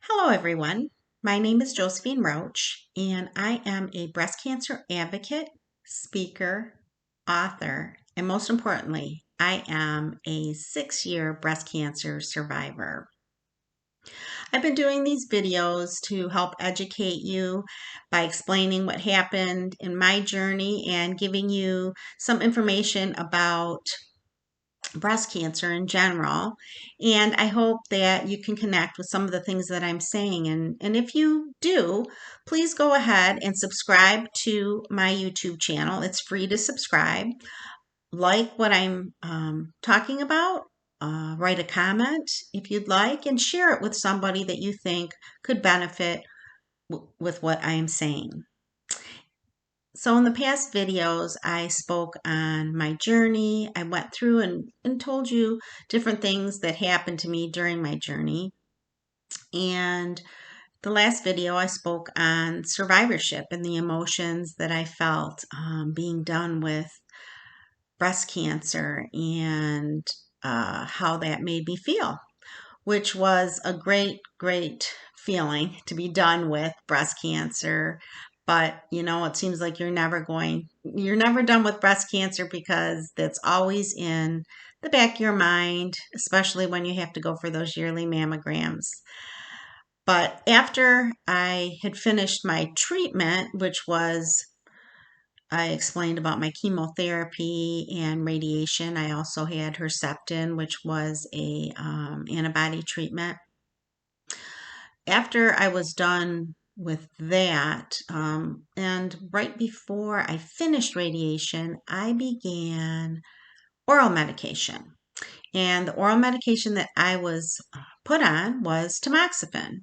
Hello, everyone. My name is Josephine Roach, and I am a breast cancer advocate, speaker, author, and most importantly, I am a 6-year breast cancer survivor. I've been doing these videos to help educate you by explaining what happened in my journey and giving you some information about breast cancer in general. And I hope that you can connect with some of the things that I'm saying. And if you do, please go ahead and subscribe to my YouTube channel. It's free to subscribe. Like what I'm talking about. Write a comment if you'd like and share it with somebody that you think could benefit with what I am saying. So in the past videos, I spoke on my journey. I went through and told you different things that happened to me during my journey. And the last video, I spoke on survivorship and the emotions that I felt being done with breast cancer and how that made me feel, which was a great feeling to be done with breast cancer. But, it seems like you're never done with breast cancer because that's always in the back of your mind, especially when you have to go for those yearly mammograms. But after I had finished my treatment, which was I explained about my chemotherapy and radiation. I also had Herceptin, which was a antibody treatment. After I was done with that, and right before I finished radiation, I began oral medication. And the oral medication that I was put on was Tamoxifen.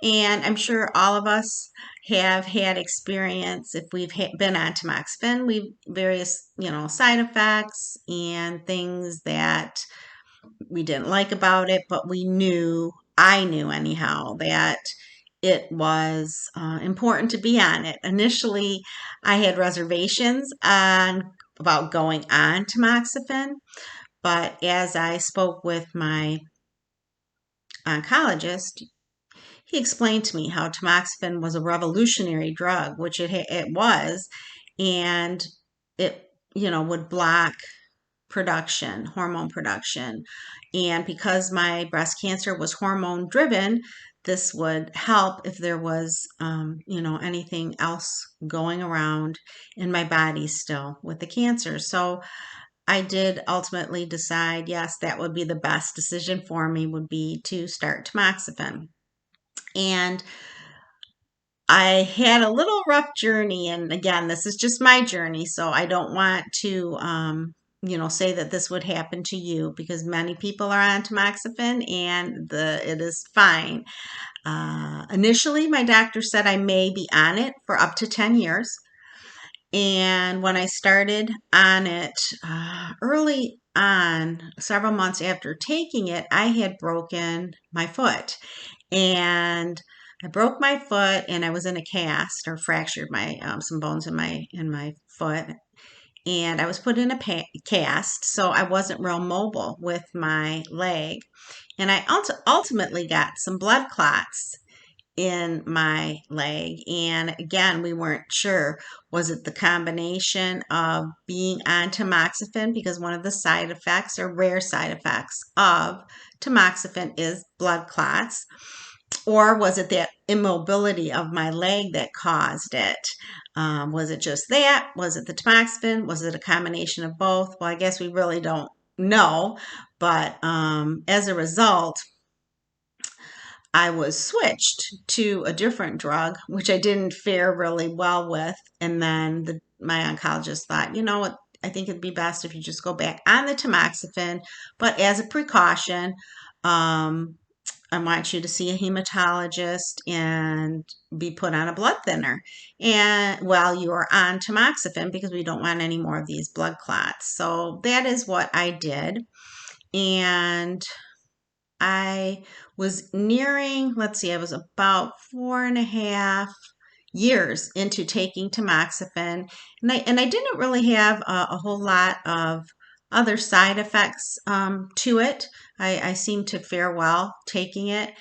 And I'm sure all of us have had experience if we've been on Tamoxifen, we've various, side effects and things that we didn't like about it, but I knew anyhow, that it was important to be on it. Initially, I had reservations about going on Tamoxifen, but as I spoke with my oncologist, he explained to me how tamoxifen was a revolutionary drug, which it was, and it would block hormone production. And because my breast cancer was hormone driven, this would help if there was, anything else going around in my body still with the cancer. So I did ultimately decide, yes, that would be the best decision for me, would be to start tamoxifen. And I had a little rough journey, and again, this is just my journey, so I don't want to, say that this would happen to you because many people are on tamoxifen and it is fine. Initially, my doctor said I may be on it for up to 10 years, and when I started on it early on, several months after taking it, I had broken my foot. And I broke my foot and I was in a cast, or fractured my some bones in my foot, and I was put in a cast, so I wasn't real mobile with my leg, and I ultimately got some blood clots in my leg. And again, we weren't sure, was it the combination of being on tamoxifen, because one of the side effects, or rare side effects of tamoxifen, is blood clots, or was it that immobility of my leg that caused it? Was it just that? Was it the tamoxifen? Was it a combination of both? Well, I guess we really don't know. But as a result, I was switched to a different drug, which I didn't fare really well with. And then my oncologist thought, you know what, I think it'd be best if you just go back on the tamoxifen, but as a precaution, I want you to see a hematologist and be put on a blood thinner and while you are on tamoxifen, because we don't want any more of these blood clots. So that is what I did. And I was nearing, I was about 4.5 years into taking tamoxifen, and I didn't really have a whole lot of other side effects to it. I seemed to fare well taking it.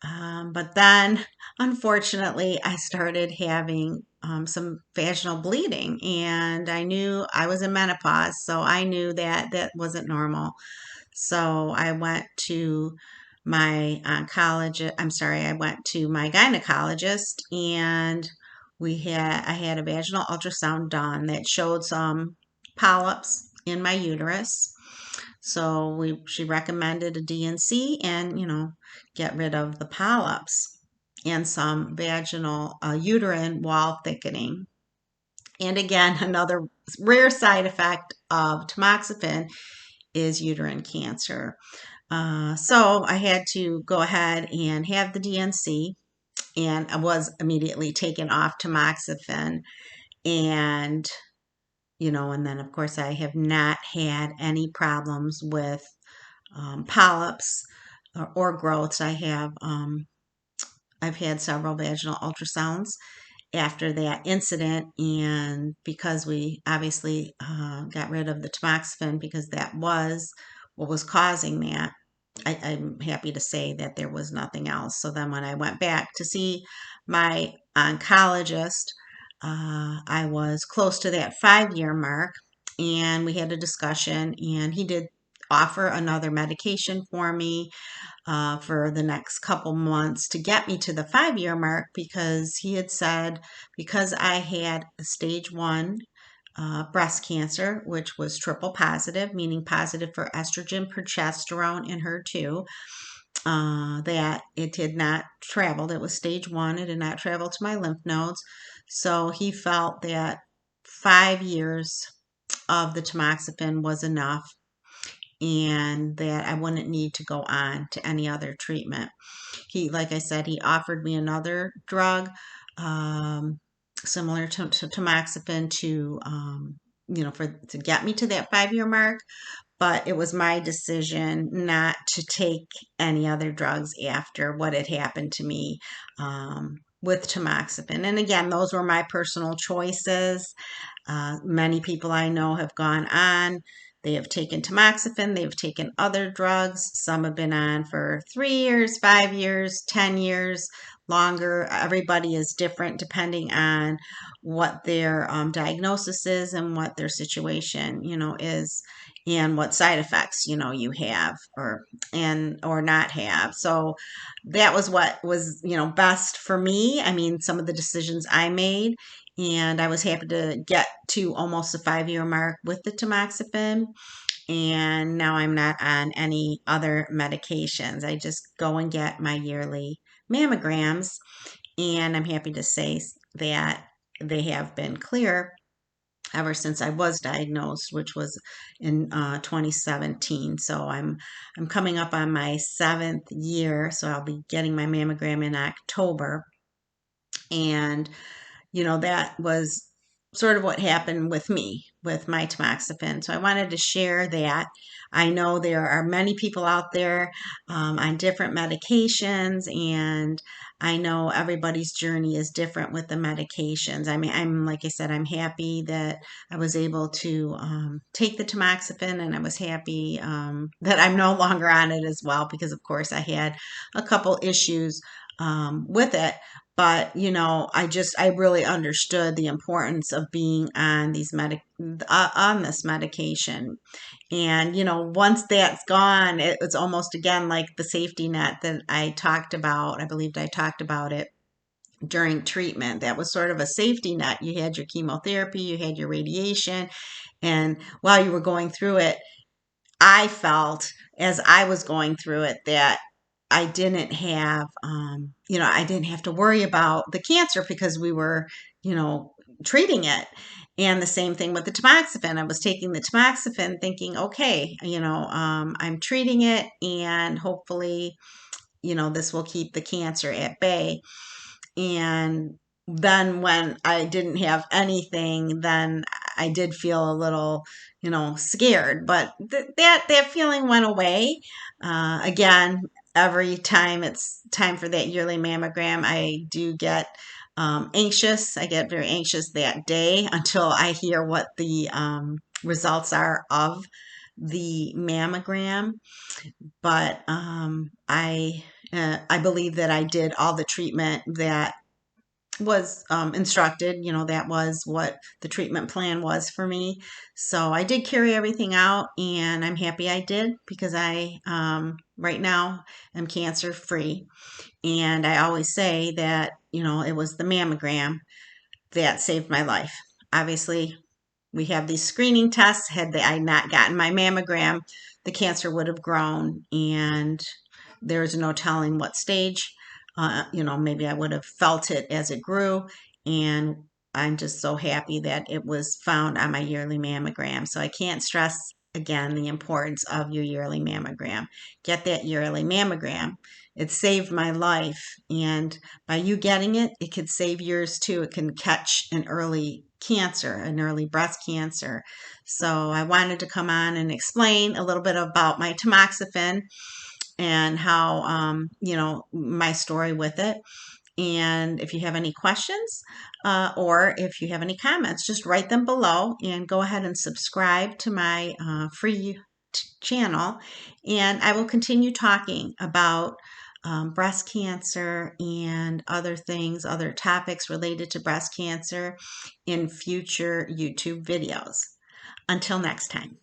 But then, unfortunately, I started having some vaginal bleeding, and I knew I was in menopause, so I knew that that wasn't normal. So I went to my oncologist. I'm sorry, I went to my gynecologist, and I had a vaginal ultrasound done that showed some polyps in my uterus. So she recommended a DNC and, get rid of the polyps and some vaginal uterine wall thickening. And again, another rare side effect of tamoxifen is uterine cancer. So I had to go ahead and have the DNC, and I was immediately taken off tamoxifen. And, and then of course I have not had any problems with polyps or growths. I've had several vaginal ultrasounds after that incident, and because we obviously got rid of the tamoxifen because that was what was causing that, I'm happy to say that there was nothing else. So then when I went back to see my oncologist, I was close to that 5 year mark, and we had a discussion, and he did offer another medication for me for the next couple months to get me to the 5 year mark, because he had said, because I had a stage one breast cancer, which was triple positive, meaning positive for estrogen, progesterone, and HER2, that it had not traveled. It was stage one. It had not traveled to my lymph nodes. So he felt that 5 years of the tamoxifen was enough, and that I wouldn't need to go on to any other treatment. Like I said, he offered me another drug, um, similar to tamoxifen, to get me to that 5 year mark. But it was my decision not to take any other drugs after what had happened to me with tamoxifen. And again, those were my personal choices. Many people I know have gone on. They have taken tamoxifen, they've taken other drugs. Some have been on for 3 years, 5 years, 10 years, longer. Everybody is different depending on what their diagnosis is and what their situation, is, and what side effects, you have or not have. So that was what was, best for me. I mean, some of the decisions I made, and I was happy to get to almost the 5 year mark with the tamoxifen. And now I'm not on any other medications. I just go and get my yearly mammograms, and I'm happy to say that they have been clear ever since I was diagnosed, which was in 2017. So I'm coming up on my 7th year, so I'll be getting my mammogram in October. And that was sort of what happened with me with my tamoxifen. So I wanted to share that. I know there are many people out there on different medications, and I know everybody's journey is different with the medications. I mean, like I said, I'm happy that I was able to take the tamoxifen, and I was happy that I'm no longer on it as well, because of course I had a couple issues with it. But I really understood the importance of being on on this medication. And once that's gone, it's almost again like the safety net that I talked about. I believed I talked about it during treatment. That was sort of a safety net. You had your chemotherapy, you had your radiation, and while you were going through it, I felt, as I was going through it, that I didn't have to worry about the cancer, because we were, you know, treating it. And the same thing with the tamoxifen. I was taking the tamoxifen thinking, okay, I'm treating it, and hopefully, this will keep the cancer at bay. And then when I didn't have anything, then I did feel a little, scared. But that feeling went away. Again, every time it's time for that yearly mammogram, I do get anxious. I get very anxious that day until I hear what the results are of the mammogram, but I believe that I did all the treatment that was instructed. That was what the treatment plan was for me. So I did carry everything out, and I'm happy I did, because I right now am cancer free. And I always say that, it was the mammogram that saved my life. Obviously, we have these screening tests. Had I not gotten my mammogram, the cancer would have grown, and there's no telling what stage. Maybe I would have felt it as it grew. And I'm just so happy that it was found on my yearly mammogram. So I can't stress again the importance of your yearly mammogram. Get that yearly mammogram. It saved my life. And by you getting it, it could save yours too. It can catch an early cancer, an early breast cancer. So I wanted to come on and explain a little bit about my tamoxifen, and how, my story with it. And if you have any questions, or if you have any comments, just write them below, and go ahead and subscribe to my free channel. And I will continue talking about breast cancer and other things, other topics related to breast cancer in future YouTube videos. Until next time.